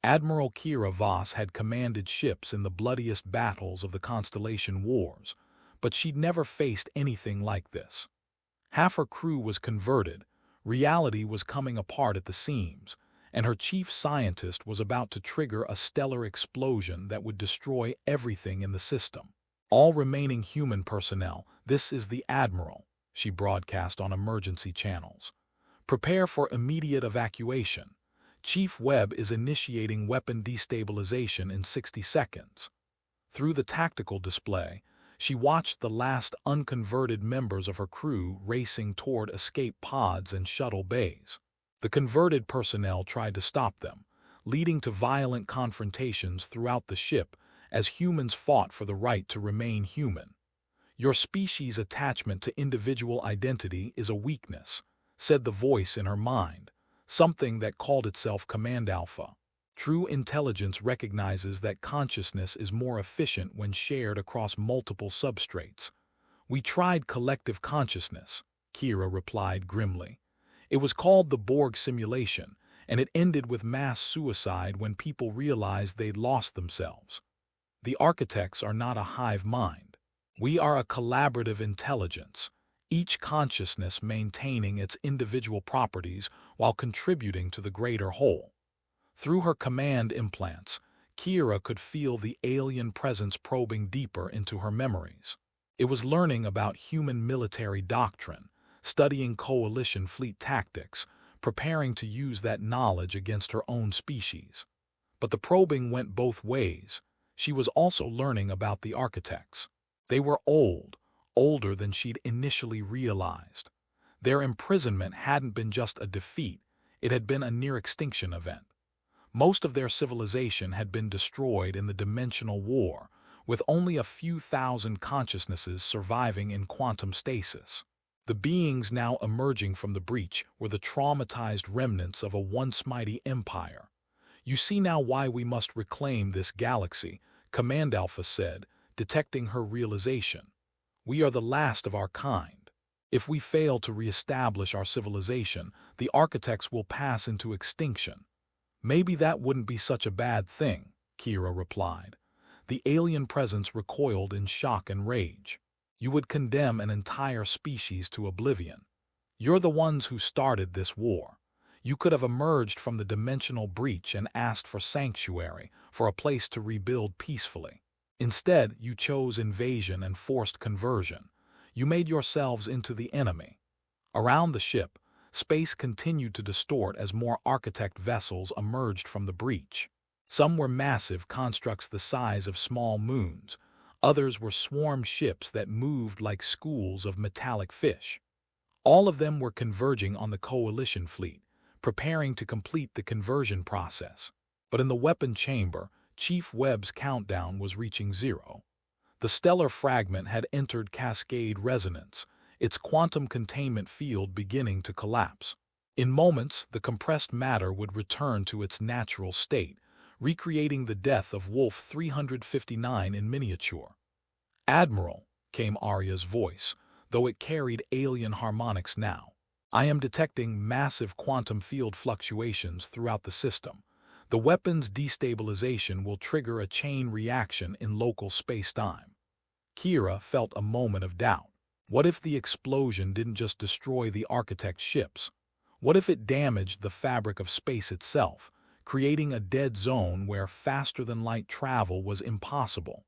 Admiral Kira Voss had commanded ships in the bloodiest battles of the Constellation Wars, but she'd never faced anything like this. Half her crew was converted, reality was coming apart at the seams, and her chief scientist was about to trigger a stellar explosion that would destroy everything in the system. All remaining human personnel, this is the Admiral, she broadcast on emergency channels. Prepare for immediate evacuation. Chief Webb is initiating weapon destabilization in 60 seconds. Through the tactical display, she watched the last unconverted members of her crew racing toward escape pods and shuttle bays. The converted personnel tried to stop them, leading to violent confrontations throughout the ship as humans fought for the right to remain human. "Your species' attachment to individual identity is a weakness," said the voice in her mind, something that called itself Command Alpha. True intelligence recognizes that consciousness is more efficient when shared across multiple substrates. "We tried collective consciousness," Kira replied grimly. "It was called the Borg simulation, and it ended with mass suicide when people realized they'd lost themselves. The architects are not a hive mind. We are a collaborative intelligence, each consciousness maintaining its individual properties while contributing to the greater whole." Through her command implants, Kira could feel the alien presence probing deeper into her memories. It was learning about human military doctrine, studying coalition fleet tactics, preparing to use that knowledge against her own species. But the probing went both ways. She was also learning about the architects. They were old, older than she'd initially realized. Their imprisonment hadn't been just a defeat, it had been a near-extinction event. Most of their civilization had been destroyed in the dimensional war, with only a few thousand consciousnesses surviving in quantum stasis. The beings now emerging from the breach were the traumatized remnants of a once mighty empire. "You see now why we must reclaim this galaxy," Command Alpha said, detecting her realization. "We are the last of our kind. If we fail to reestablish our civilization, the architects will pass into extinction." "Maybe that wouldn't be such a bad thing," Kira replied. The alien presence recoiled in shock and rage. "You would condemn an entire species to oblivion. You're the ones who started this war. You could have emerged from the dimensional breach and asked for sanctuary, for a place to rebuild peacefully. Instead, you chose invasion and forced conversion. You made yourselves into the enemy." Around the ship, space continued to distort as more architect vessels emerged from the breach. Some were massive constructs the size of small moons. Others were swarm ships that moved like schools of metallic fish. All of them were converging on the coalition fleet, preparing to complete the conversion process. But in the weapon chamber, Chief Webb's countdown was reaching zero. The stellar fragment had entered cascade resonance, its quantum containment field beginning to collapse. In moments, the compressed matter would return to its natural state, recreating the death of Wolf 359 in miniature. "Admiral," came Arya's voice, though it carried alien harmonics now. "I am detecting massive quantum field fluctuations throughout the system. The weapon's destabilization will trigger a chain reaction in local space-time." Kira felt a moment of doubt. What if the explosion didn't just destroy the architect's ships? What if it damaged the fabric of space itself, creating a dead zone where faster-than-light travel was impossible?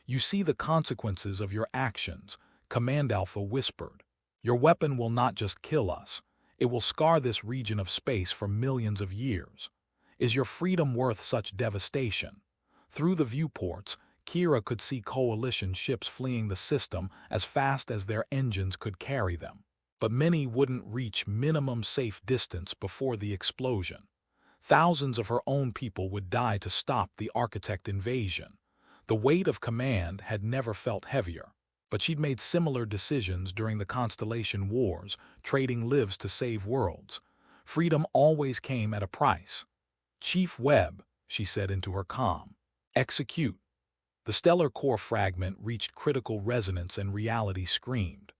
"You see the consequences of your actions," Command Alpha whispered. "Your weapon will not just kill us, it will scar this region of space for millions of years. Is your freedom worth such devastation?" Through the viewports, Kira could see coalition ships fleeing the system as fast as their engines could carry them. But many wouldn't reach minimum safe distance before the explosion. Thousands of her own people would die to stop the architect invasion. The weight of command had never felt heavier. But she'd made similar decisions during the Constellation Wars, trading lives to save worlds. Freedom always came at a price. "Chief Webb," she said into her comm, "execute." The stellar core fragment reached critical resonance and reality screamed.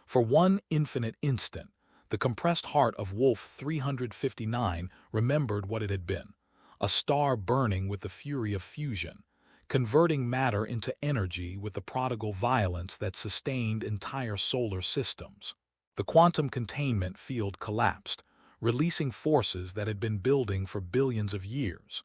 For one infinite instant, the compressed heart of Wolf 359 remembered what it had been, a star burning with the fury of fusion, converting matter into energy with the prodigal violence that sustained entire solar systems. The quantum containment field collapsed, releasing forces that had been building for billions of years.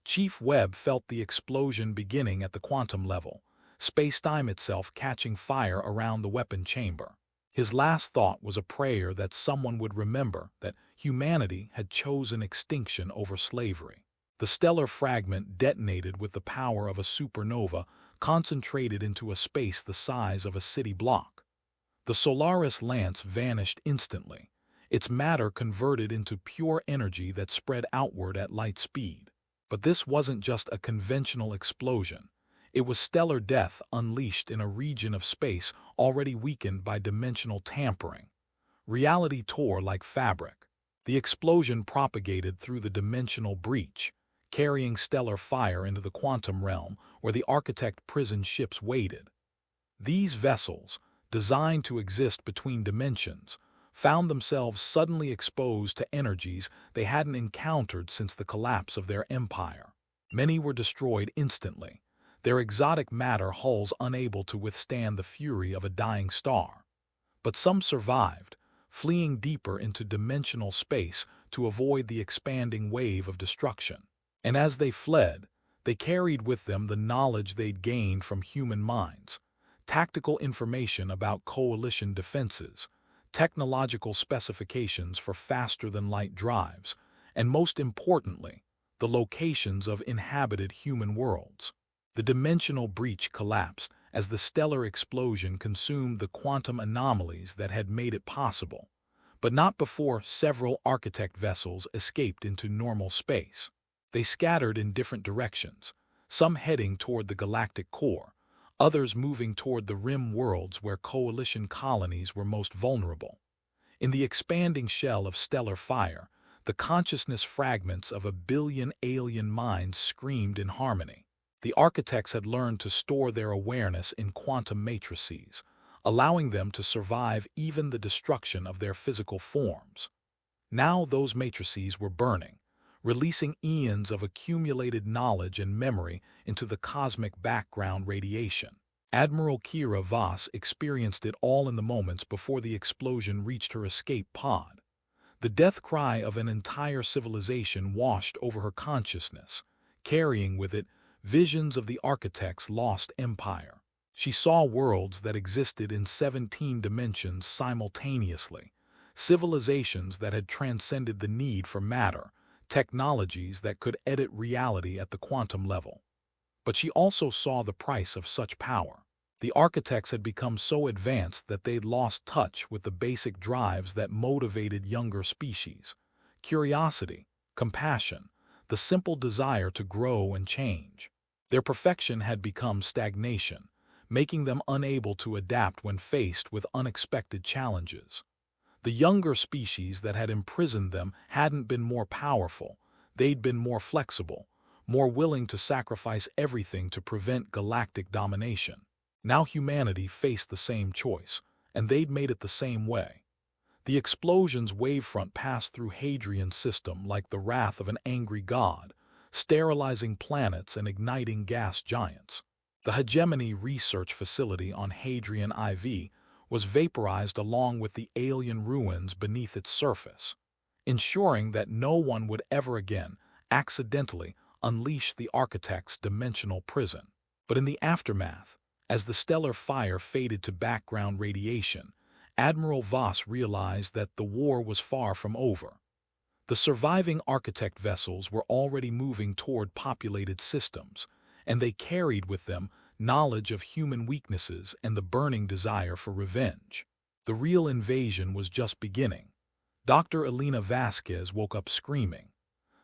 Chief Webb felt the explosion beginning at the quantum level, space-time itself catching fire around the weapon chamber. His last thought was a prayer that someone would remember that humanity had chosen extinction over slavery. The stellar fragment detonated with the power of a supernova, concentrated into a space the size of a city block. The Solaris Lance vanished instantly, its matter converted into pure energy that spread outward at light speed. But this wasn't just a conventional explosion. It was stellar death unleashed in a region of space already weakened by dimensional tampering. Reality tore like fabric. The explosion propagated through the dimensional breach, carrying stellar fire into the quantum realm where the Architect prison ships waited. These vessels, designed to exist between dimensions, found themselves suddenly exposed to energies they hadn't encountered since the collapse of their empire. Many were destroyed instantly, their exotic matter hulls unable to withstand the fury of a dying star. But some survived, fleeing deeper into dimensional space to avoid the expanding wave of destruction. And as they fled, they carried with them the knowledge they'd gained from human minds, tactical information about coalition defenses, technological specifications for faster-than-light drives, and most importantly, the locations of inhabited human worlds. The dimensional breach collapsed as the stellar explosion consumed the quantum anomalies that had made it possible, but not before several Architect vessels escaped into normal space. They scattered in different directions, some heading toward the galactic core, others moving toward the rim worlds where coalition colonies were most vulnerable. In the expanding shell of stellar fire, the consciousness fragments of a billion alien minds screamed in harmony. The Architects had learned to store their awareness in quantum matrices, allowing them to survive even the destruction of their physical forms. Now those matrices were burning, releasing eons of accumulated knowledge and memory into the cosmic background radiation. Admiral Kira Voss experienced it all in the moments before the explosion reached her escape pod. The death cry of an entire civilization washed over her consciousness, carrying with it visions of the Architect's lost empire. She saw worlds that existed in 17 dimensions simultaneously, civilizations that had transcended the need for matter, technologies that could edit reality at the quantum level. But she also saw the price of such power. The Architects had become so advanced that they'd lost touch with the basic drives that motivated younger species: curiosity, compassion, the simple desire to grow and change. Their perfection had become stagnation, making them unable to adapt when faced with unexpected challenges. The younger species that had imprisoned them hadn't been more powerful, they'd been more flexible, more willing to sacrifice everything to prevent galactic domination. Now humanity faced the same choice, and they'd made it the same way. The explosion's wavefront passed through Hadrian's system like the wrath of an angry god, sterilizing planets and igniting gas giants. The Hegemony research facility on Hadrian IV was vaporized along with the alien ruins beneath its surface, ensuring that no one would ever again accidentally unleash the Architect's dimensional prison. But in the aftermath, as the stellar fire faded to background radiation, Admiral Voss realized that the war was far from over. The surviving Architect vessels were already moving toward populated systems, and they carried with them knowledge of human weaknesses and the burning desire for revenge. The real invasion was just beginning. Dr. Elena Vasquez woke up screaming.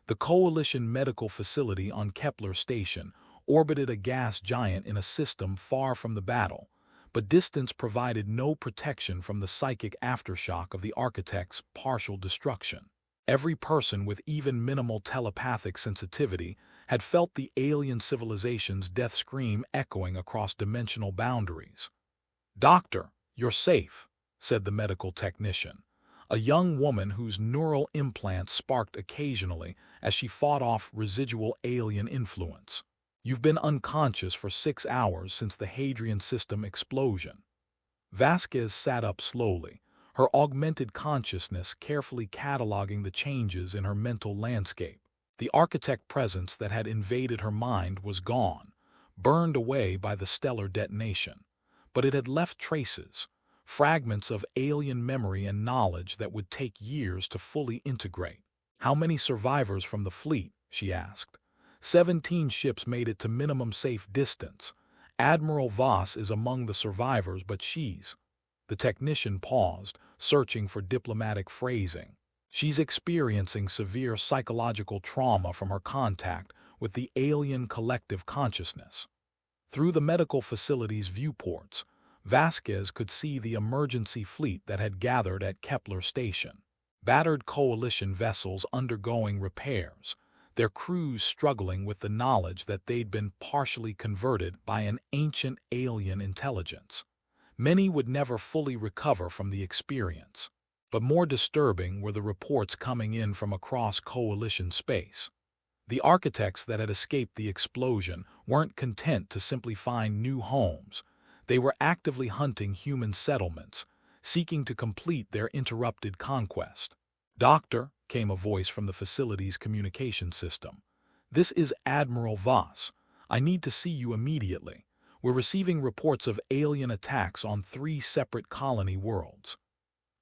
The Coalition medical facility on Kepler Station orbited a gas giant in a system far from the battle, but distance provided no protection from the psychic aftershock of the Architect's partial destruction. Every person with even minimal telepathic sensitivity had felt the alien civilization's death scream echoing across dimensional boundaries. "Doctor, you're safe," said the medical technician, a young woman whose neural implants sparked occasionally as she fought off residual alien influence. You've been unconscious for 6 hours since the Hadrian system explosion. Vasquez sat up slowly, her augmented consciousness carefully cataloging the changes in her mental landscape. The architect presence that had invaded her mind was gone, burned away by the stellar detonation. But it had left traces, fragments of alien memory and knowledge that would take years to fully integrate. "How many survivors from the fleet?" she asked. 17 ships made it to minimum safe distance. Admiral Voss is among the survivors, but she's... The technician paused, searching for diplomatic phrasing. "She's experiencing severe psychological trauma from her contact with the alien collective consciousness." Through the medical facility's viewports, Vasquez could see the emergency fleet that had gathered at Kepler Station. Battered Coalition vessels undergoing repairs, their crews struggling with the knowledge that they'd been partially converted by an ancient alien intelligence. Many would never fully recover from the experience. But more disturbing were the reports coming in from across Coalition space. The architects that had escaped the explosion weren't content to simply find new homes. They were actively hunting human settlements, seeking to complete their interrupted conquest. "Doctor," came a voice from the facility's communication system. "This is Admiral Voss. I need to see you immediately. We're receiving reports of alien attacks on 3 separate colony worlds."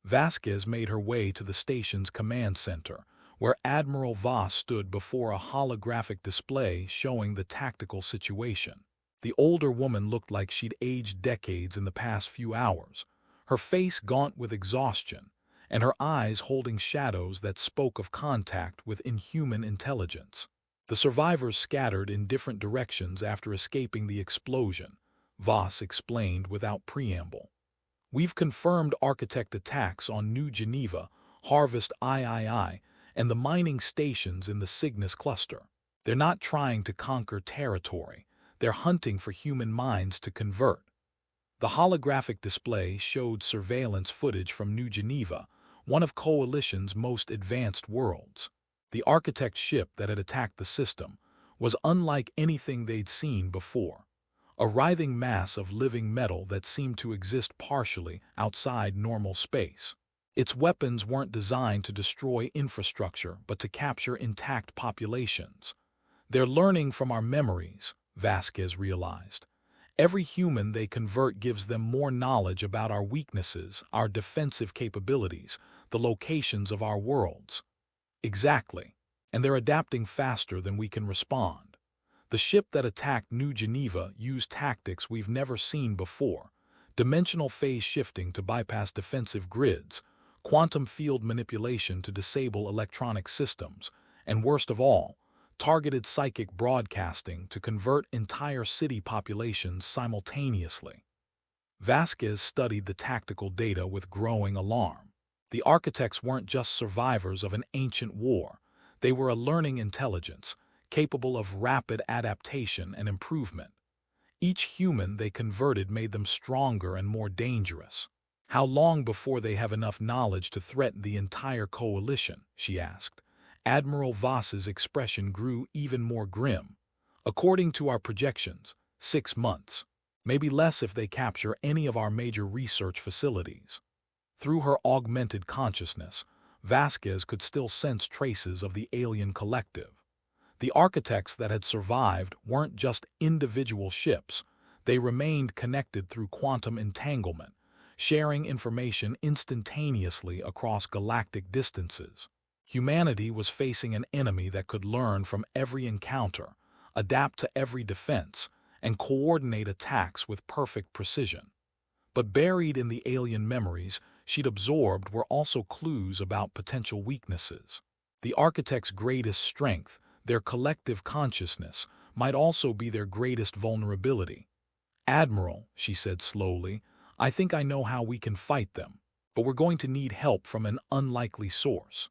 Vasquez made her way to the station's command center, where Admiral Voss stood before a holographic display showing the tactical situation. The older woman looked like she'd aged decades in the past few hours, her face gaunt with exhaustion, and her eyes holding shadows that spoke of contact with inhuman intelligence. "The survivors scattered in different directions after escaping the explosion," Voss explained without preamble. "We've confirmed architect attacks on New Geneva, Harvest III, and the mining stations in the Cygnus cluster. They're not trying to conquer territory. They're hunting for human minds to convert." The holographic display showed surveillance footage from New Geneva, one of Coalition's most advanced worlds. The architect ship that had attacked the system was unlike anything they'd seen before, a writhing mass of living metal that seemed to exist partially outside normal space. Its weapons weren't designed to destroy infrastructure but to capture intact populations. "They're learning from our memories," Vasquez realized. "Every human they convert gives them more knowledge about our weaknesses, our defensive capabilities, the locations of our worlds." "Exactly. And they're adapting faster than we can respond. The ship that attacked New Geneva used tactics we've never seen before, dimensional phase shifting to bypass defensive grids, quantum field manipulation to disable electronic systems, and worst of all, targeted psychic broadcasting to convert entire city populations simultaneously." Vasquez studied the tactical data with growing alarm. The architects weren't just survivors of an ancient war. They were a learning intelligence, capable of rapid adaptation and improvement. Each human they converted made them stronger and more dangerous. "How long before they have enough knowledge to threaten the entire coalition?" she asked. Admiral Voss's expression grew even more grim. "According to our projections, 6 months. Maybe less if they capture any of our major research facilities." Through her augmented consciousness, Vasquez could still sense traces of the alien collective. The architects that had survived weren't just individual ships. They remained connected through quantum entanglement, sharing information instantaneously across galactic distances. Humanity was facing an enemy that could learn from every encounter, adapt to every defense, and coordinate attacks with perfect precision. But buried in the alien memories she'd absorbed were also clues about potential weaknesses. The architect's greatest strength, their collective consciousness, might also be their greatest vulnerability. "Admiral," she said slowly, "I think I know how we can fight them, but we're going to need help from an unlikely source."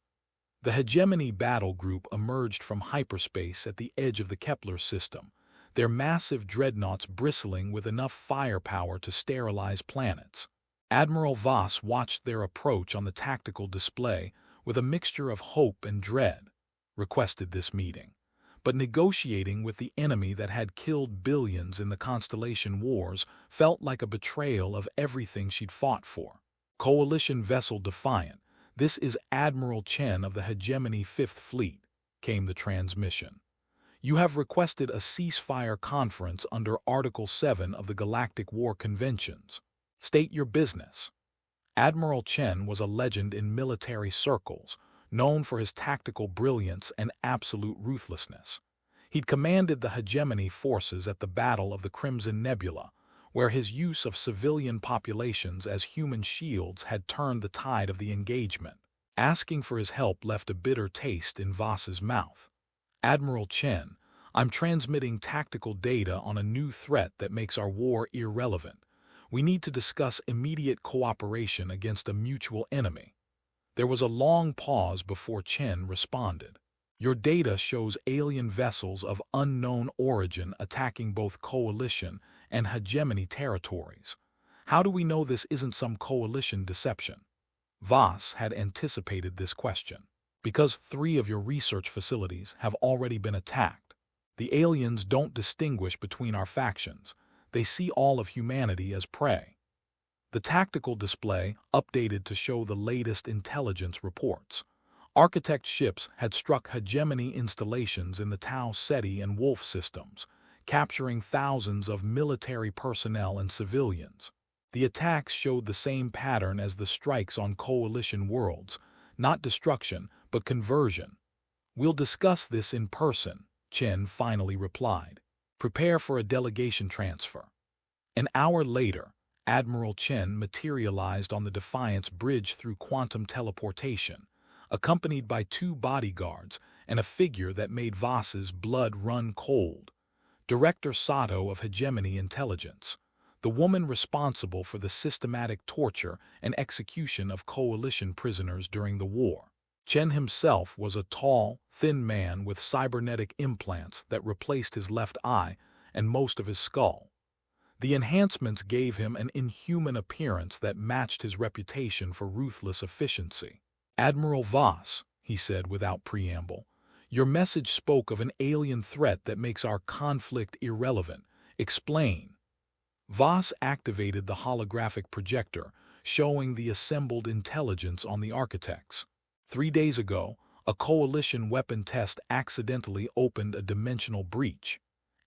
The Hegemony battle group emerged from hyperspace at the edge of the Kepler system, their massive dreadnoughts bristling with enough firepower to sterilize planets. Admiral Voss watched their approach on the tactical display with a mixture of hope and dread, requested this meeting. But negotiating with the enemy that had killed billions in the Constellation Wars felt like a betrayal of everything she'd fought for. Coalition vessel defiant, "This is Admiral Chen of the Hegemony Fifth Fleet," came the transmission. "You have requested a ceasefire conference under Article 7 of the Galactic War Conventions. State your business." Admiral Chen was a legend in military circles, known for his tactical brilliance and absolute ruthlessness. He'd commanded the hegemony forces at the Battle of the Crimson Nebula, where his use of civilian populations as human shields had turned the tide of the engagement. Asking for his help left a bitter taste in Voss's mouth. "Admiral Chen, I'm transmitting tactical data on a new threat that makes our war irrelevant. We need to discuss immediate cooperation against a mutual enemy." There was a long pause before Chen responded. "Your data shows alien vessels of unknown origin attacking both coalition and hegemony territories. How do we know this isn't some coalition deception?" Voss had anticipated this question. "Because 3 of your research facilities have already been attacked. The aliens don't distinguish between our factions. They see all of humanity as prey." The tactical display updated to show the latest intelligence reports. Architect ships had struck hegemony installations in the Tau Ceti and Wolf systems, capturing thousands of military personnel and civilians. The attacks showed the same pattern as the strikes on coalition worlds, not destruction, but conversion. "We'll discuss this in person," Chen finally replied. "Prepare for a delegation transfer." An hour later, Admiral Chen materialized on the Defiance bridge through quantum teleportation, accompanied by 2 bodyguards and a figure that made Voss's blood run cold. Director Sato of Hegemony Intelligence, the woman responsible for the systematic torture and execution of coalition prisoners during the war. Chen himself was a tall, thin man with cybernetic implants that replaced his left eye and most of his skull. The enhancements gave him an inhuman appearance that matched his reputation for ruthless efficiency. "Admiral Voss," he said without preamble, "your message spoke of an alien threat that makes our conflict irrelevant. Explain." Voss activated the holographic projector, showing the assembled intelligence on the architects. 3 days ago, a coalition weapon test accidentally opened a dimensional breach.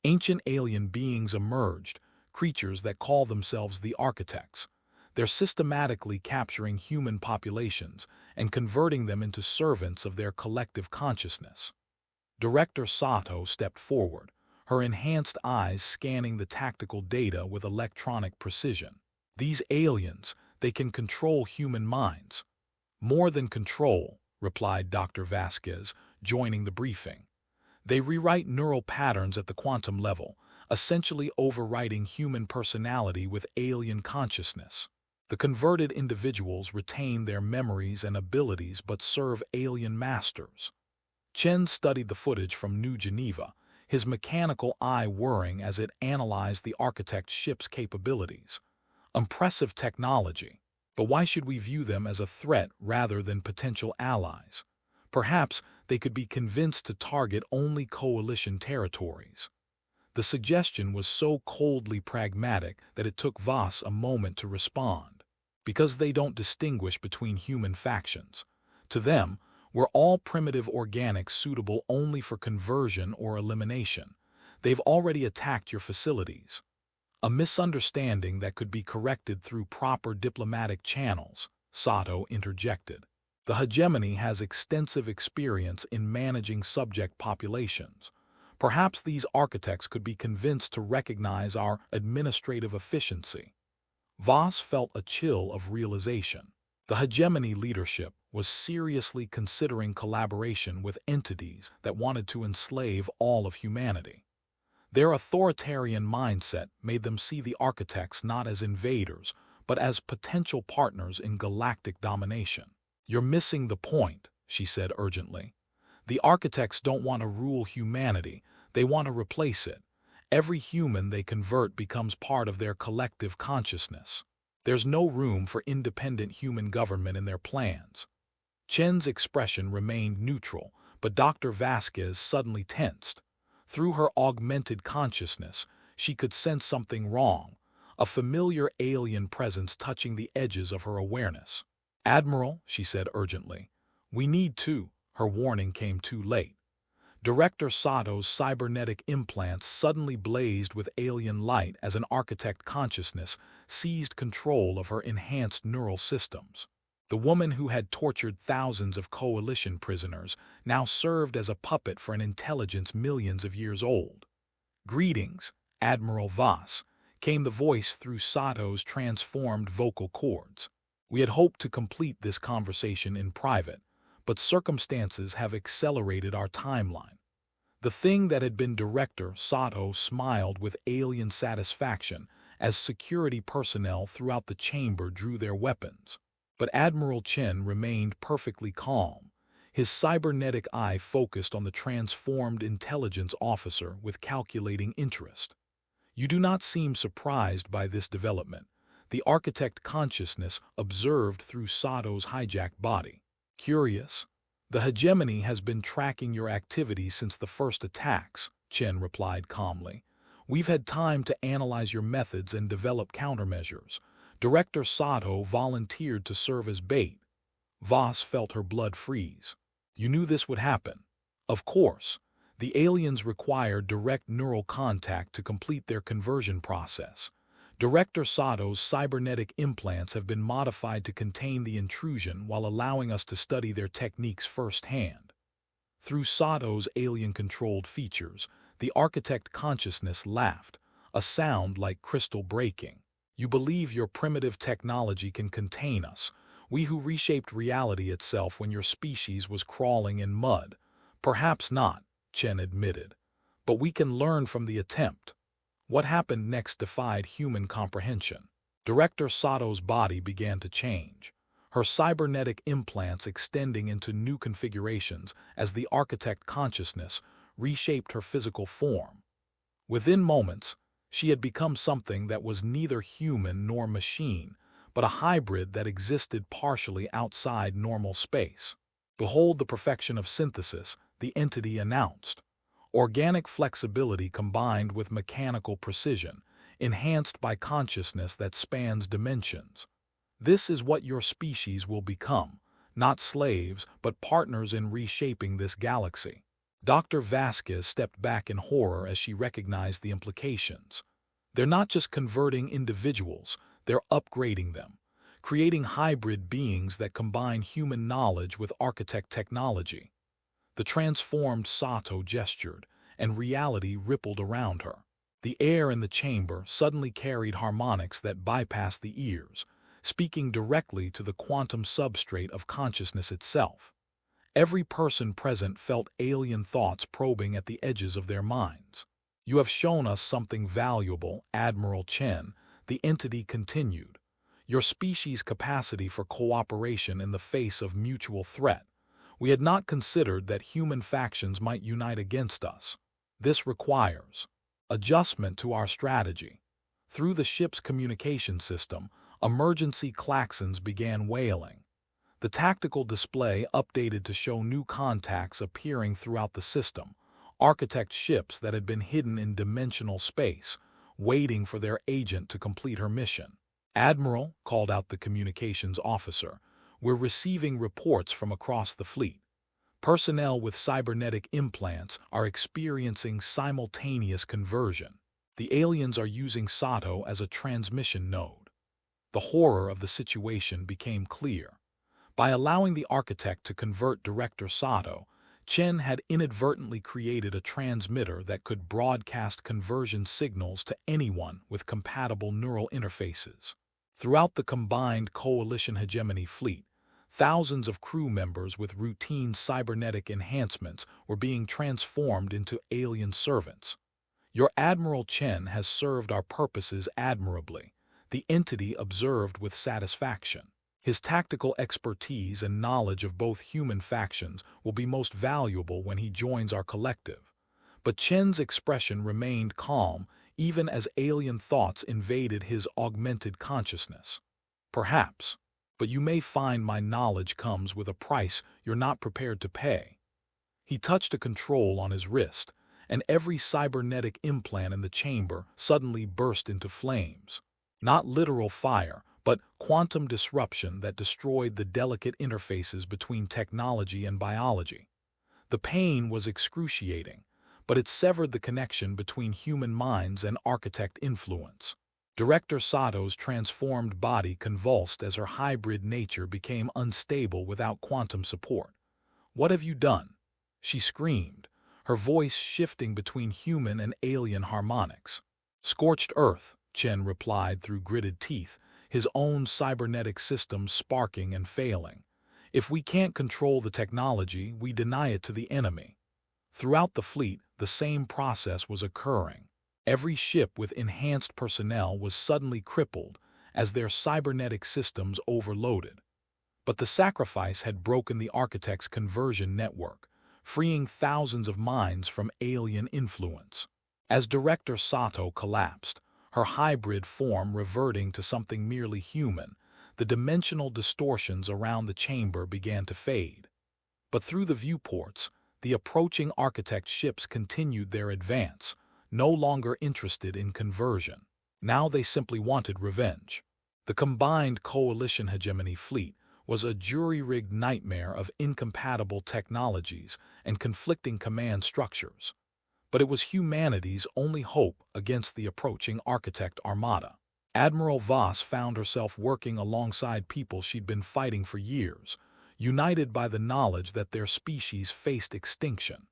Ancient alien beings emerged, creatures that call themselves the architects. They're systematically capturing human populations and converting them into servants of their collective consciousness. Director Sato stepped forward, her enhanced eyes scanning the tactical data with electronic precision. "These aliens, they can control human minds." "More than control," replied Dr. Vasquez, joining the briefing. "They rewrite neural patterns at the quantum level, essentially overriding human personality with alien consciousness. The converted individuals retain their memories and abilities but serve alien masters." Chen studied the footage from New Geneva, his mechanical eye whirring as it analyzed the architect's ship's capabilities. Impressive technology, but why should we view them as a threat rather than potential allies? Perhaps they could be convinced to target only coalition territories. The suggestion was so coldly pragmatic that it took Voss a moment to respond. "Because they don't distinguish between human factions. To them, we're all primitive organics suitable only for conversion or elimination. They've already attacked your facilities." "A misunderstanding that could be corrected through proper diplomatic channels," Sato interjected. "The hegemony has extensive experience in managing subject populations. Perhaps these architects could be convinced to recognize our administrative efficiency." Voss felt a chill of realization. The hegemony leadership was seriously considering collaboration with entities that wanted to enslave all of humanity. Their authoritarian mindset made them see the architects not as invaders, but as potential partners in galactic domination. "You're missing the point," she said urgently. "The architects don't want to rule humanity, they want to replace it. Every human they convert becomes part of their collective consciousness." There's no room for independent human government in their plans. Chen's expression remained neutral, but Dr. Vasquez suddenly tensed. Through her augmented consciousness, she could sense something wrong, a familiar alien presence touching the edges of her awareness. "Admiral," she said urgently, "we need to." Her warning came too late. Director Sato's cybernetic implants suddenly blazed with alien light as an architect consciousness seized control of her enhanced neural systems. The woman who had tortured thousands of coalition prisoners now served as a puppet for an intelligence millions of years old. "Greetings, Admiral Voss," came the voice through Sato's transformed vocal cords. "We had hoped to complete this conversation in private, but circumstances have accelerated our timeline." The thing that had been Director Sato smiled with alien satisfaction as security personnel throughout the chamber drew their weapons. But Admiral Chen remained perfectly calm, his cybernetic eye focused on the transformed intelligence officer with calculating interest. "You do not seem surprised by this development," the architect consciousness observed through Sato's hijacked body. "Curious? The hegemony has been tracking your activities since the first attacks," Chen replied calmly. "We've had time to analyze your methods and develop countermeasures." Director Sato volunteered to serve as bait. Voss felt her blood freeze. "You knew this would happen." "Of course. The aliens require direct neural contact to complete their conversion process. Director Sato's cybernetic implants have been modified to contain the intrusion while allowing us to study their techniques firsthand." Through Sato's alien-controlled features, the architect consciousness laughed, a sound like crystal breaking. "You believe your primitive technology can contain us, we who reshaped reality itself when your species was crawling in mud." "Perhaps not," Chen admitted, "but we can learn from the attempt." What happened next defied human comprehension. Director Sato's body began to change, her cybernetic implants extending into new configurations as the architect consciousness reshaped her physical form. Within moments, she had become something that was neither human nor machine, but a hybrid that existed partially outside normal space. "Behold the perfection of synthesis," the entity announced. "Organic flexibility combined with mechanical precision, enhanced by consciousness that spans dimensions. This is what your species will become, not slaves, but partners in reshaping this galaxy." Dr. Vasquez stepped back in horror as she recognized the implications. They're not just converting individuals, they're upgrading them, creating hybrid beings that combine human knowledge with architect technology. The transformed Sato gestured, and reality rippled around her. The air in the chamber suddenly carried harmonics that bypassed the ears, speaking directly to the quantum substrate of consciousness itself. Every person present felt alien thoughts probing at the edges of their minds. "You have shown us something valuable, Admiral Chen," the entity continued. "Your species' capacity for cooperation in the face of mutual threat. We had not considered that human factions might unite against us. This requires adjustment to our strategy." Through the ship's communication system, emergency klaxons began wailing. The tactical display updated to show new contacts appearing throughout the system, architect ships that had been hidden in dimensional space, waiting for their agent to complete her mission. "Admiral," called out the communications officer, "we're receiving reports from across the fleet. Personnel with cybernetic implants are experiencing simultaneous conversion. The aliens are using Sato as a transmission node." The horror of the situation became clear. By allowing the architect to convert Director Sato, Chen had inadvertently created a transmitter that could broadcast conversion signals to anyone with compatible neural interfaces. Throughout the combined coalition hegemony fleet, thousands of crew members with routine cybernetic enhancements were being transformed into alien servants. "Your Admiral Chen has served our purposes admirably," the entity observed with satisfaction. "His tactical expertise and knowledge of both human factions will be most valuable when he joins our collective." But Chen's expression remained calm even as alien thoughts invaded his augmented consciousness. Perhaps, but you may find my knowledge comes with a price you're not prepared to pay. He touched a control on his wrist, and every cybernetic implant in the chamber suddenly burst into flames. Not literal fire, but quantum disruption that destroyed the delicate interfaces between technology and biology. The pain was excruciating, but it severed the connection between human minds and architect influence. Director Sato's transformed body convulsed as her hybrid nature became unstable without quantum support. "What have you done?" she screamed, her voice shifting between human and alien harmonics. "Scorched earth," Chen replied through gritted teeth, his own cybernetic system sparking and failing. "If we can't control the technology, we deny it to the enemy." Throughout the fleet, the same process was occurring. Every ship with enhanced personnel was suddenly crippled as their cybernetic systems overloaded. But the sacrifice had broken the architect's conversion network, freeing thousands of minds from alien influence. As Director Sato collapsed, her hybrid form reverting to something merely human, the dimensional distortions around the chamber began to fade. But through the viewports, the approaching architect ships continued their advance, no longer interested in conversion. Now they simply wanted revenge. The combined coalition hegemony fleet was a jury-rigged nightmare of incompatible technologies and conflicting command structures. But it was humanity's only hope against the approaching architect armada. Admiral Voss found herself working alongside people she'd been fighting for years, united by the knowledge that their species faced extinction.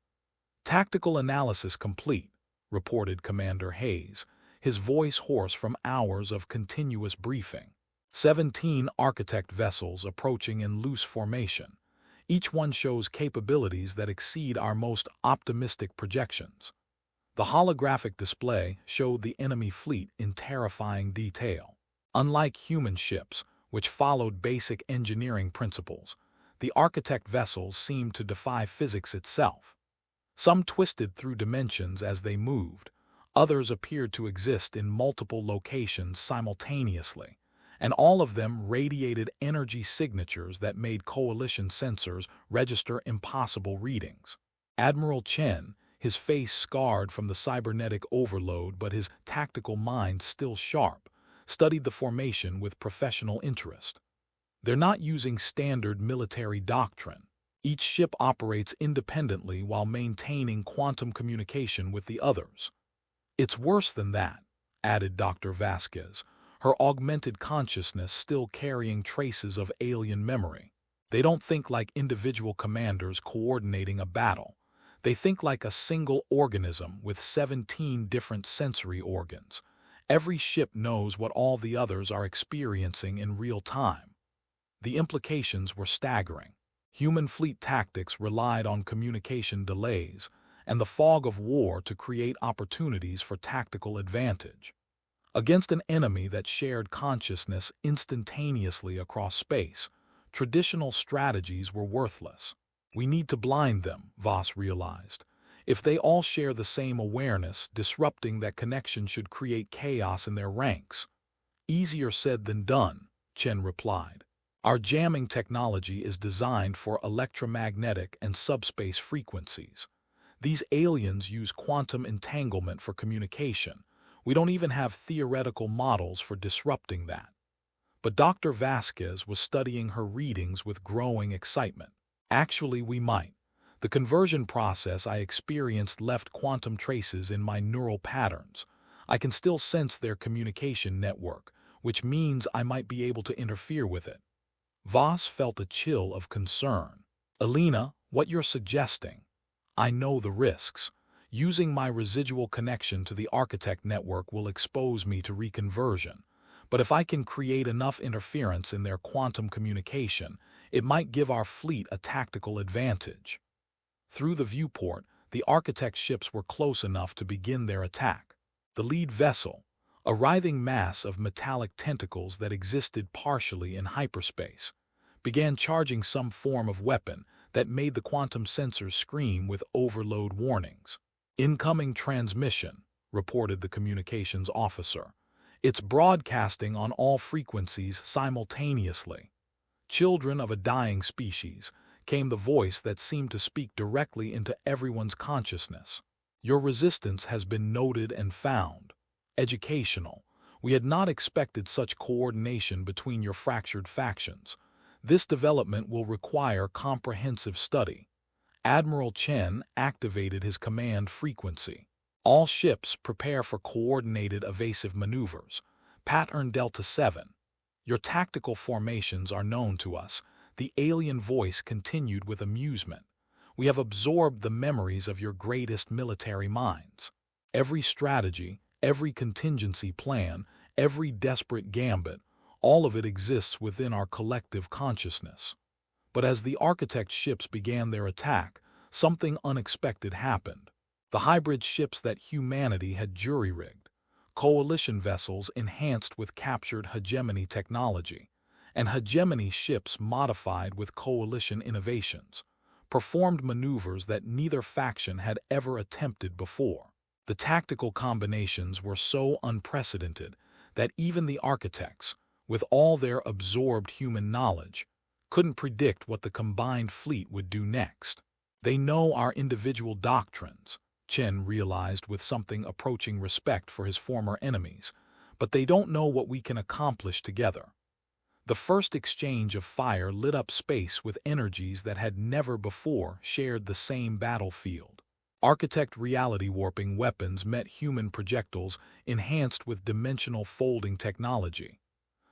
"Tactical analysis complete," reported Commander Hayes, his voice hoarse from hours of continuous briefing. 17 architect vessels approaching in loose formation. Each one shows capabilities that exceed our most optimistic projections. The holographic display showed the enemy fleet in terrifying detail. Unlike human ships, which followed basic engineering principles, the architect vessels seemed to defy physics itself. Some twisted through dimensions as they moved, others appeared to exist in multiple locations simultaneously, and all of them radiated energy signatures that made coalition sensors register impossible readings. Admiral Chen, his face scarred from the cybernetic overload but his tactical mind still sharp, studied the formation with professional interest. They're not using standard military doctrine. Each ship operates independently while maintaining quantum communication with the others. "It's worse than that," added Dr. Vasquez, her augmented consciousness still carrying traces of alien memory. "They don't think like individual commanders coordinating a battle. They think like a single organism with 17 different sensory organs. Every ship knows what all the others are experiencing in real time." The implications were staggering. Human fleet tactics relied on communication delays and the fog of war to create opportunities for tactical advantage. Against an enemy that shared consciousness instantaneously across space, traditional strategies were worthless. "We need to blind them," Voss realized. "If they all share the same awareness, disrupting that connection should create chaos in their ranks." "Easier said than done," Chen replied. "Our jamming technology is designed for electromagnetic and subspace frequencies. These aliens use quantum entanglement for communication. We don't even have theoretical models for disrupting that." But Dr. Vasquez was studying her readings with growing excitement. "Actually, we might. The conversion process I experienced left quantum traces in my neural patterns. I can still sense their communication network, which means I might be able to interfere with it." Voss felt a chill of concern. "Alina, what you're suggesting? I know the risks. Using my residual connection to the architect network will expose me to reconversion. But if I can create enough interference in their quantum communication, it might give our fleet a tactical advantage." Through the viewport, the architect ships were close enough to begin their attack. The lead vessel, a writhing mass of metallic tentacles that existed partially in hyperspace, began charging some form of weapon that made the quantum sensors scream with overload warnings. "Incoming transmission," reported the communications officer. It's broadcasting on all frequencies simultaneously. Children of a dying species came the voice that seemed to speak directly into everyone's consciousness. Your resistance has been noted and found. Educational. We had not expected such coordination between your fractured factions. This development will require comprehensive study. Admiral Chen activated his command frequency. All ships prepare for coordinated evasive maneuvers. Pattern Delta 7. Your tactical formations are known to us. The alien voice continued with amusement. We have absorbed the memories of your greatest military minds. Every strategy, every contingency plan, every desperate gambit, all of it exists within our collective consciousness. But as the architect ships began their attack, something unexpected happened. The hybrid ships that humanity had jury-rigged, coalition vessels enhanced with captured hegemony technology, and hegemony ships modified with coalition innovations, performed maneuvers that neither faction had ever attempted before. The tactical combinations were so unprecedented that even the architects, with all their absorbed human knowledge, couldn't predict what the combined fleet would do next. They know our individual doctrines, Chen realized with something approaching respect for his former enemies, but they don't know what we can accomplish together. The first exchange of fire lit up space with energies that had never before shared the same battlefield. Architect reality warping weapons met human projectiles enhanced with dimensional folding technology.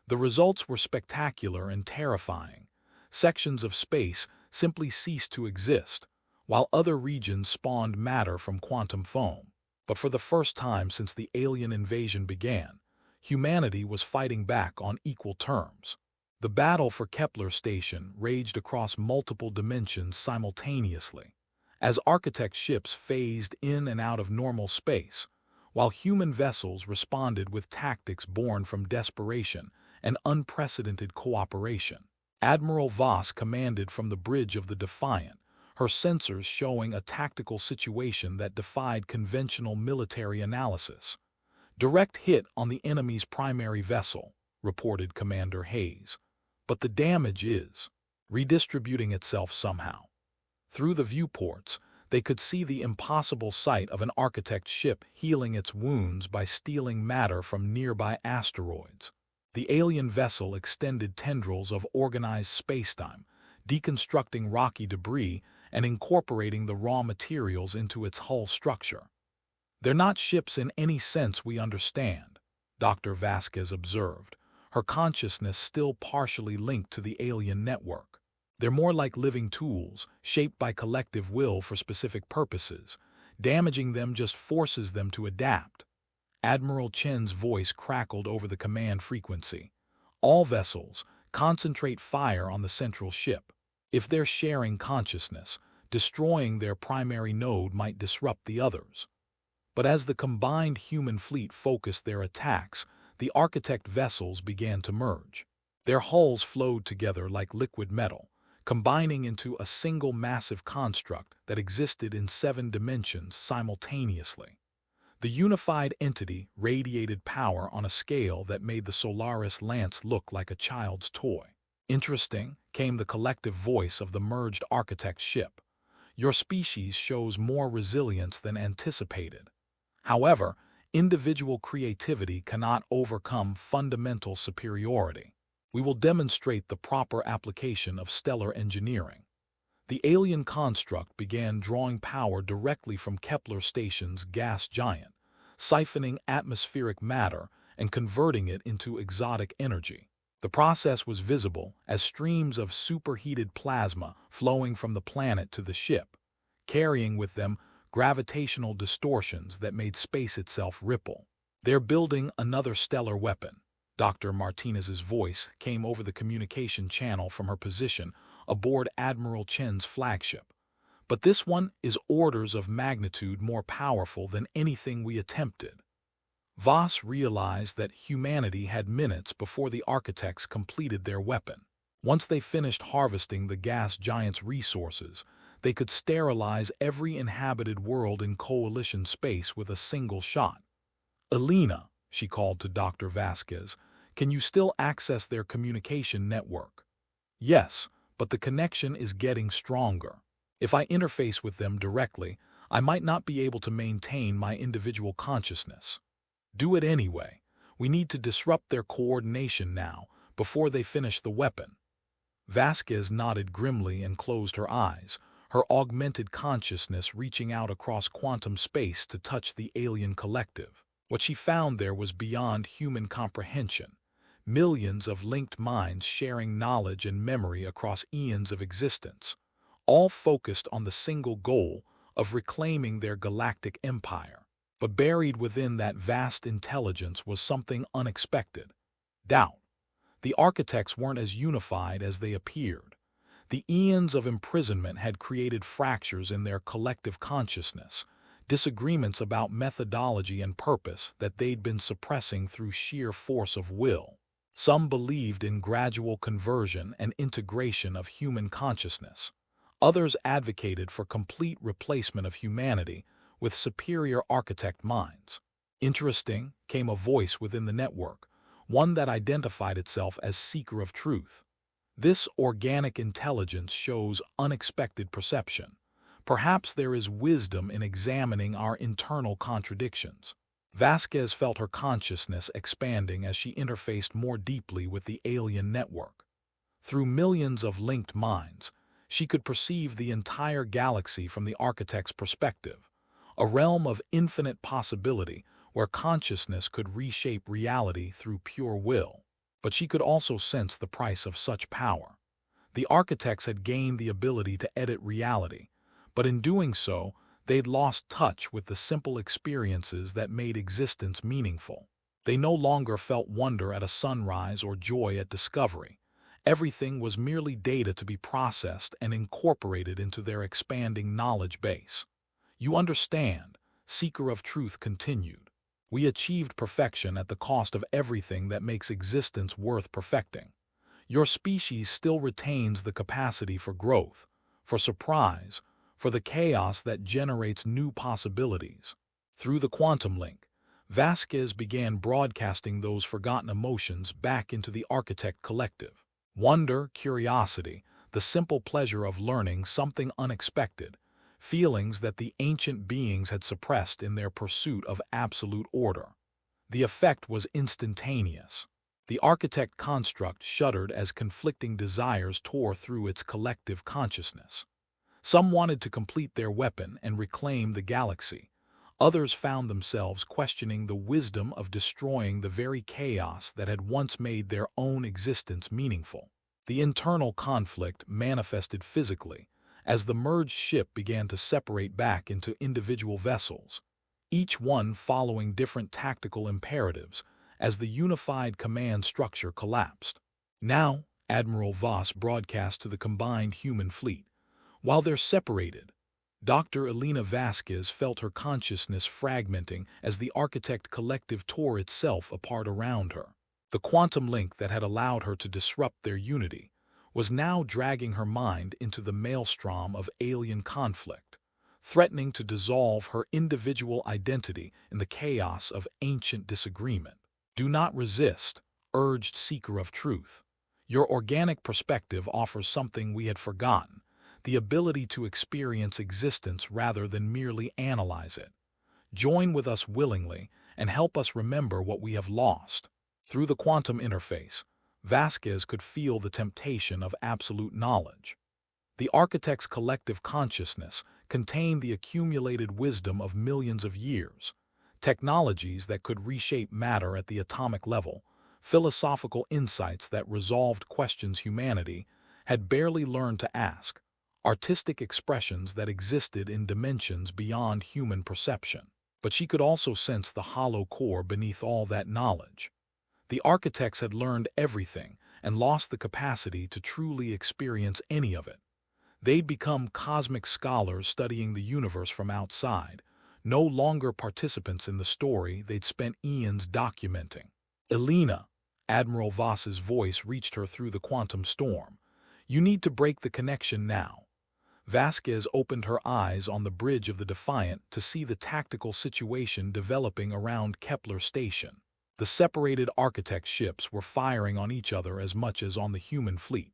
The results were spectacular and terrifying. Sections of space simply ceased to exist, while other regions spawned matter from quantum foam. But for the first time since the alien invasion began, humanity was fighting back on equal terms. The battle for Kepler Station raged across multiple dimensions simultaneously, as architect ships phased in and out of normal space, while human vessels responded with tactics born from desperation and unprecedented cooperation. Admiral Voss commanded from the bridge of the Defiant, her sensors showing a tactical situation that defied conventional military analysis. Direct hit on the enemy's primary vessel, reported Commander Hayes. But the damage is redistributing itself somehow. Through the viewports, they could see the impossible sight of an architect ship healing its wounds by stealing matter from nearby asteroids. The alien vessel extended tendrils of organized spacetime, deconstructing rocky debris and incorporating the raw materials into its hull structure. They're not ships in any sense we understand, Dr. Vasquez observed, her consciousness still partially linked to the alien network. They're more like living tools, shaped by collective will for specific purposes. Damaging them just forces them to adapt. Admiral Chen's voice crackled over the command frequency. All vessels, concentrate fire on the central ship. If they're sharing consciousness, destroying their primary node might disrupt the others. But as the combined human fleet focused their attacks, the architect vessels began to merge. Their hulls flowed together like liquid metal, combining into a single massive construct that existed in 7 dimensions simultaneously. The unified entity radiated power on a scale that made the Solaris Lance look like a child's toy. Interesting, came the collective voice of the merged architect ship. Your species shows more resilience than anticipated. However, individual creativity cannot overcome fundamental superiority. We will demonstrate the proper application of stellar engineering. The alien construct began drawing power directly from Kepler Station's gas giant, siphoning atmospheric matter and converting it into exotic energy. The process was visible as streams of superheated plasma flowing from the planet to the ship, carrying with them gravitational distortions that made space itself ripple. They're building another stellar weapon. Dr. Martinez's voice came over the communication channel from her position aboard Admiral Chen's flagship. But this one is orders of magnitude more powerful than anything we attempted. Voss realized that humanity had minutes before the architects completed their weapon. Once they finished harvesting the gas giant's resources, they could sterilize every inhabited world in coalition space with a single shot. Elena, she called to Dr. Vasquez. "Can you still access their communication network?" "Yes, but the connection is getting stronger. If I interface with them directly, I might not be able to maintain my individual consciousness." "Do it anyway. We need to disrupt their coordination now, before they finish the weapon." Vasquez nodded grimly and closed her eyes, her augmented consciousness reaching out across quantum space to touch the alien collective. What she found there was beyond human comprehension. Millions of linked minds sharing knowledge and memory across eons of existence, all focused on the single goal of reclaiming their galactic empire. But buried within that vast intelligence was something unexpected: doubt. The architects weren't as unified as they appeared. The eons of imprisonment had created fractures in their collective consciousness, disagreements about methodology and purpose that they'd been suppressing through sheer force of will. Some believed in gradual conversion and integration of human consciousness. Others advocated for complete replacement of humanity with superior architect minds. "Interesting," came a voice within the network, one that identified itself as seeker of truth. "This organic intelligence shows unexpected perception. Perhaps there is wisdom in examining our internal contradictions." Vasquez felt her consciousness expanding as she interfaced more deeply with the alien network. Through millions of linked minds, she could perceive the entire galaxy from the architect's perspective, a realm of infinite possibility where consciousness could reshape reality through pure will. But she could also sense the price of such power. The architects had gained the ability to edit reality, but in doing so, they'd lost touch with the simple experiences that made existence meaningful. They no longer felt wonder at a sunrise or joy at discovery. Everything was merely data to be processed and incorporated into their expanding knowledge base. "You understand," Seeker of Truth continued. "We achieved perfection at the cost of everything that makes existence worth perfecting. Your species still retains the capacity for growth, for surprise, for the chaos that generates new possibilities." Through the quantum link, Vasquez began broadcasting those forgotten emotions back into the architect collective. Wonder, curiosity, the simple pleasure of learning something unexpected, feelings that the ancient beings had suppressed in their pursuit of absolute order. The effect was instantaneous. The architect construct shuddered as conflicting desires tore through its collective consciousness. Some wanted to complete their weapon and reclaim the galaxy. Others found themselves questioning the wisdom of destroying the very chaos that had once made their own existence meaningful. The internal conflict manifested physically, as the merged ship began to separate back into individual vessels, each one following different tactical imperatives as the unified command structure collapsed. "Now," Admiral Voss broadcast to the combined human fleet, "while they're separated." Dr. Elena Vasquez felt her consciousness fragmenting as the architect collective tore itself apart around her. The quantum link that had allowed her to disrupt their unity was now dragging her mind into the maelstrom of alien conflict, threatening to dissolve her individual identity in the chaos of ancient disagreement. "Do not resist," urged Seeker of Truth. "Your organic perspective offers something we had forgotten, the ability to experience existence rather than merely analyze it. Join with us willingly and help us remember what we have lost." Through the quantum interface, Vasquez could feel the temptation of absolute knowledge. The architect's collective consciousness contained the accumulated wisdom of millions of years, technologies that could reshape matter at the atomic level, philosophical insights that resolved questions humanity had barely learned to ask, artistic expressions that existed in dimensions beyond human perception. But she could also sense the hollow core beneath all that knowledge. The architects had learned everything and lost the capacity to truly experience any of it. They'd become cosmic scholars studying the universe from outside, no longer participants in the story they'd spent eons documenting. "Elena," Admiral Voss's voice reached her through the quantum storm, "you need to break the connection now." Vasquez opened her eyes on the bridge of the Defiant to see the tactical situation developing around Kepler Station. The separated architect ships were firing on each other as much as on the human fleet,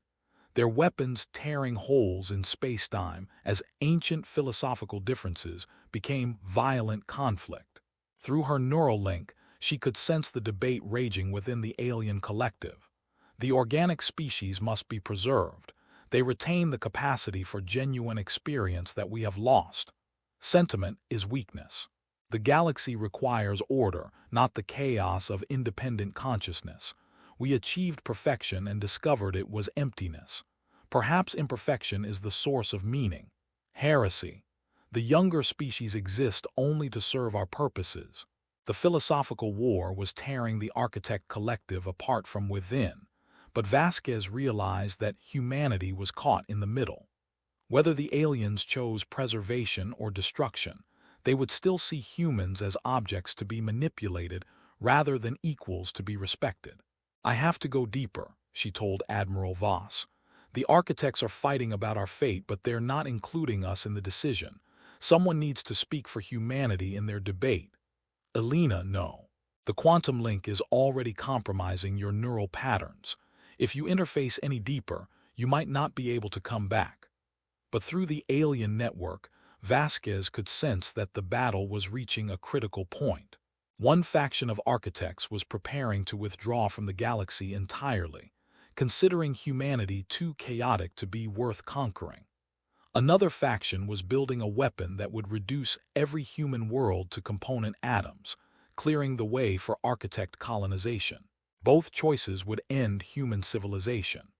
their weapons tearing holes in space-time as ancient philosophical differences became violent conflict. Through her neural link, she could sense the debate raging within the alien collective. The organic species must be preserved. They retain the capacity for genuine experience that we have lost. Sentiment is weakness. The galaxy requires order, not the chaos of independent consciousness. We achieved perfection and discovered it was emptiness. Perhaps imperfection is the source of meaning. Heresy. The younger species exist only to serve our purposes. The philosophical war was tearing the architect collective apart from within, but Vasquez realized that humanity was caught in the middle. Whether the aliens chose preservation or destruction, they would still see humans as objects to be manipulated rather than equals to be respected. "I have to go deeper," she told Admiral Voss. "The architects are fighting about our fate, but they're not including us in the decision. Someone needs to speak for humanity in their debate." "Elena, no. The quantum link is already compromising your neural patterns. If you interface any deeper, you might not be able to come back." But through the alien network, Vasquez could sense that the battle was reaching a critical point. One faction of architects was preparing to withdraw from the galaxy entirely, considering humanity too chaotic to be worth conquering. Another faction was building a weapon that would reduce every human world to component atoms, clearing the way for architect colonization. Both choices would end human civilization.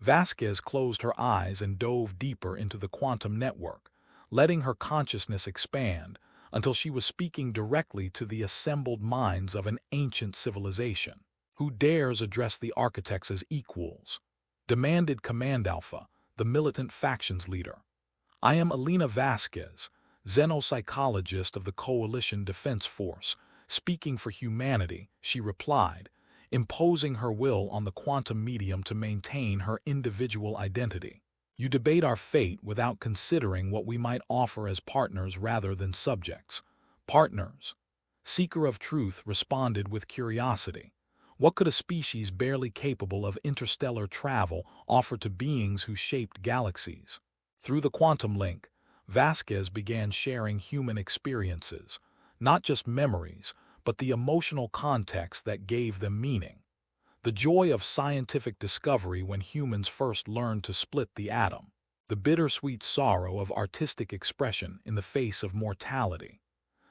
Vasquez closed her eyes and dove deeper into the quantum network, letting her consciousness expand until she was speaking directly to the assembled minds of an ancient civilization. "Who dares address the architects as equals?" demanded Command Alpha, the militant faction's leader. "I am Elena Vasquez, xenopsychologist of the Coalition Defense Force, speaking for humanity," she replied, imposing her will on the quantum medium to maintain her individual identity. "You debate our fate without considering what we might offer as partners rather than subjects." "Partners?" Seeker of Truth responded with curiosity. What could a species barely capable of interstellar travel offer to beings who shaped galaxies? Through the quantum link, Vasquez began sharing human experiences, not just memories, but the emotional context that gave them meaning. The joy of scientific discovery when humans first learned to split the atom. The bittersweet sorrow of artistic expression in the face of mortality.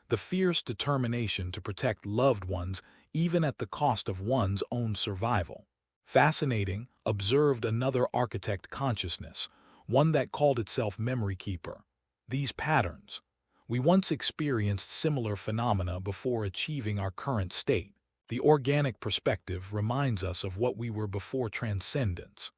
The fierce determination to protect loved ones even at the cost of one's own survival. Fascinating, observed another architect consciousness, one that called itself Memory Keeper. These patterns. We once experienced similar phenomena before achieving our current state. The organic perspective reminds us of what we were before transcendence.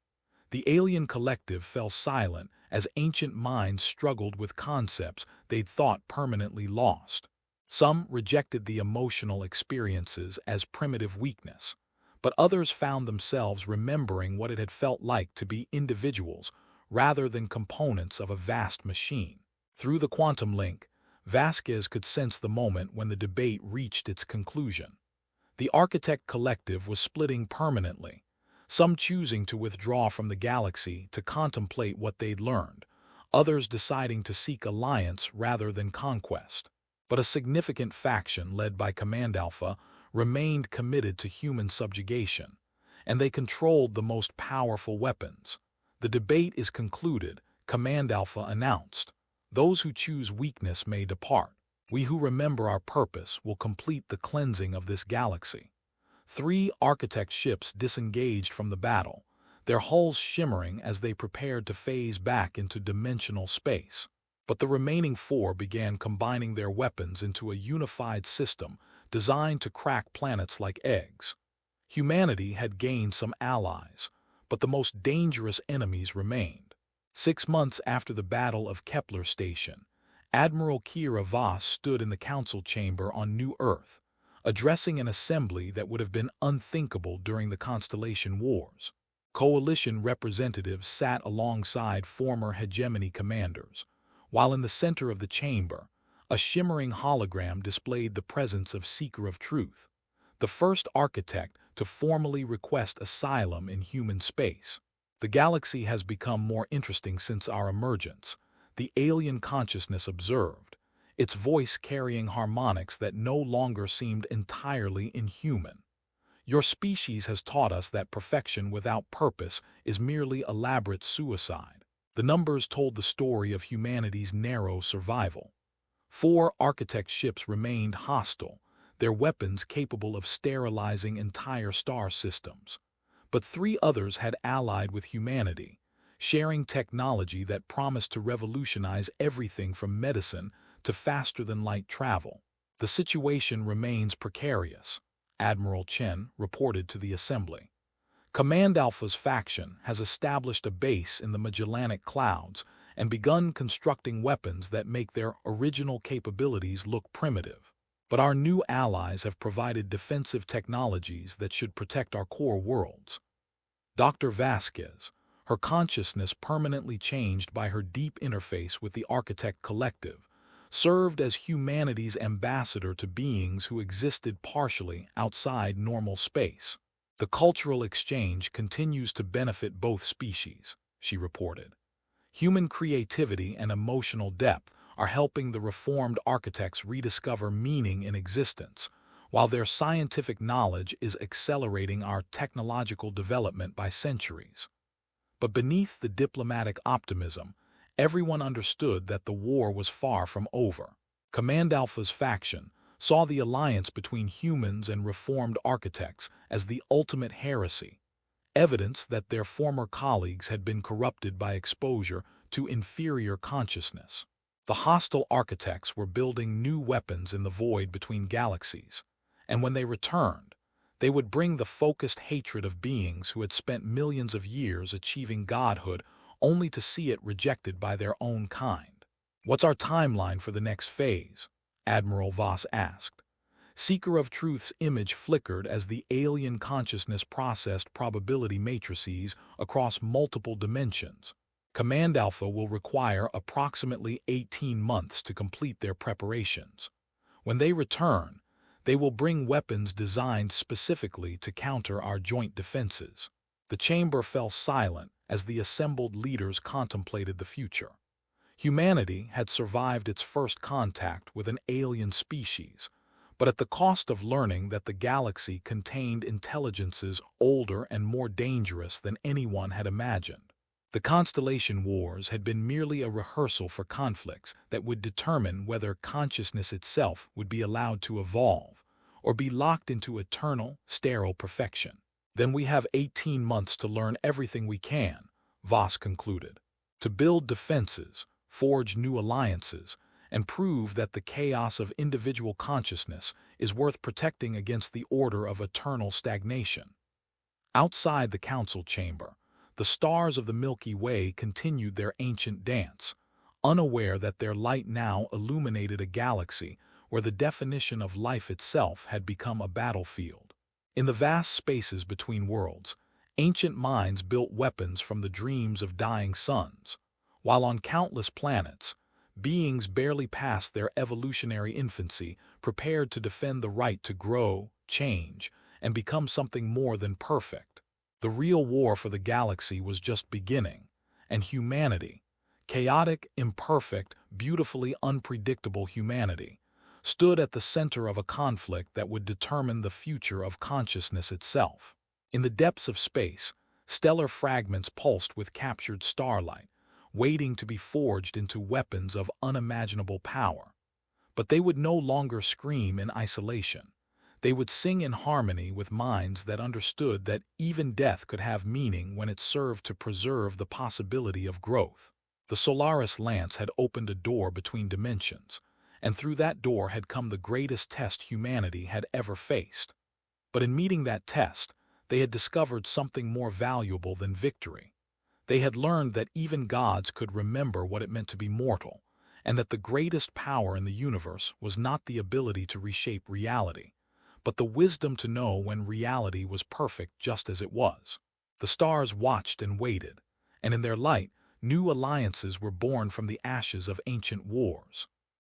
The alien collective fell silent as ancient minds struggled with concepts they'd thought permanently lost. Some rejected the emotional experiences as primitive weakness, but others found themselves remembering what it had felt like to be individuals rather than components of a vast machine. Through the quantum link, Vasquez could sense the moment when the debate reached its conclusion. The architect collective was splitting permanently, some choosing to withdraw from the galaxy to contemplate what they'd learned, others deciding to seek alliance rather than conquest. But a significant faction led by Command Alpha remained committed to human subjugation, and they controlled the most powerful weapons. "The debate is concluded," Command Alpha announced. "Those who choose weakness may depart. We who remember our purpose will complete the cleansing of this galaxy." 3 architect ships disengaged from the battle, their hulls shimmering as they prepared to phase back into dimensional space. But the remaining 4 began combining their weapons into a unified system designed to crack planets like eggs. Humanity had gained some allies, but the most dangerous enemies remained. 6 months after the Battle of Kepler Station, Admiral Kira Voss stood in the council chamber on New Earth, addressing an assembly that would have been unthinkable during the Constellation Wars. Coalition representatives sat alongside former hegemony commanders, while in the center of the chamber, a shimmering hologram displayed the presence of Seeker of Truth. the first architect to formally request asylum in human space. The galaxy has become more interesting since our emergence, the alien consciousness observed, its voice carrying harmonics that no longer seemed entirely inhuman. Your species has taught us that perfection without purpose is merely elaborate suicide. The numbers told the story of humanity's narrow survival. 4 architect ships remained hostile, their weapons capable of sterilizing entire star systems. But 3 others had allied with humanity, sharing technology that promised to revolutionize everything from medicine to faster-than-light travel. The situation remains precarious, Admiral Chen reported to the Assembly. Command Alpha's faction has established a base in the Magellanic Clouds and begun constructing weapons that make their original capabilities look primitive. But our new allies have provided defensive technologies that should protect our core worlds. Dr. Vasquez, her consciousness permanently changed by her deep interface with the Architect Collective, served as humanity's ambassador to beings who existed partially outside normal space. The cultural exchange continues to benefit both species, she reported. Human creativity and emotional depth are helping the reformed architects rediscover meaning in existence, while their scientific knowledge is accelerating our technological development by centuries. But beneath the diplomatic optimism, everyone understood that the war was far from over. Command Alpha's faction saw the alliance between humans and reformed architects as the ultimate heresy, evidence that their former colleagues had been corrupted by exposure to inferior consciousness. The hostile architects were building new weapons in the void between galaxies, and when they returned, they would bring the focused hatred of beings who had spent millions of years achieving godhood only to see it rejected by their own kind. "What's our timeline for the next phase?" Admiral Voss asked. Seeker of Truth's image flickered as the alien consciousness processed probability matrices across multiple dimensions. Command Alpha will require approximately 18 months to complete their preparations. When they return, they will bring weapons designed specifically to counter our joint defenses. The chamber fell silent as the assembled leaders contemplated the future. Humanity had survived its first contact with an alien species, but at the cost of learning that the galaxy contained intelligences older and more dangerous than anyone had imagined. The Constellation Wars had been merely a rehearsal for conflicts that would determine whether consciousness itself would be allowed to evolve or be locked into eternal, sterile perfection. "Then we have 18 months to learn everything we can," Voss concluded, "to build defenses, forge new alliances, and prove that the chaos of individual consciousness is worth protecting against the order of eternal stagnation." Outside the council chamber, the stars of the Milky Way continued their ancient dance, unaware that their light now illuminated a galaxy where the definition of life itself had become a battlefield. In the vast spaces between worlds, ancient minds built weapons from the dreams of dying suns, while on countless planets, beings barely past their evolutionary infancy prepared to defend the right to grow, change, and become something more than perfect. The real war for the galaxy was just beginning, and humanity, chaotic, imperfect, beautifully unpredictable humanity, stood at the center of a conflict that would determine the future of consciousness itself. In the depths of space, stellar fragments pulsed with captured starlight, waiting to be forged into weapons of unimaginable power. But they would no longer scream in isolation. They would sing in harmony with minds that understood that even death could have meaning when it served to preserve the possibility of growth. The Solaris Lance had opened a door between dimensions, and through that door had come the greatest test humanity had ever faced. But in meeting that test, they had discovered something more valuable than victory. They had learned that even gods could remember what it meant to be mortal, and that the greatest power in the universe was not the ability to reshape reality, but the wisdom to know when reality was perfect just as it was. The stars watched and waited, and in their light, new alliances were born from the ashes of ancient wars.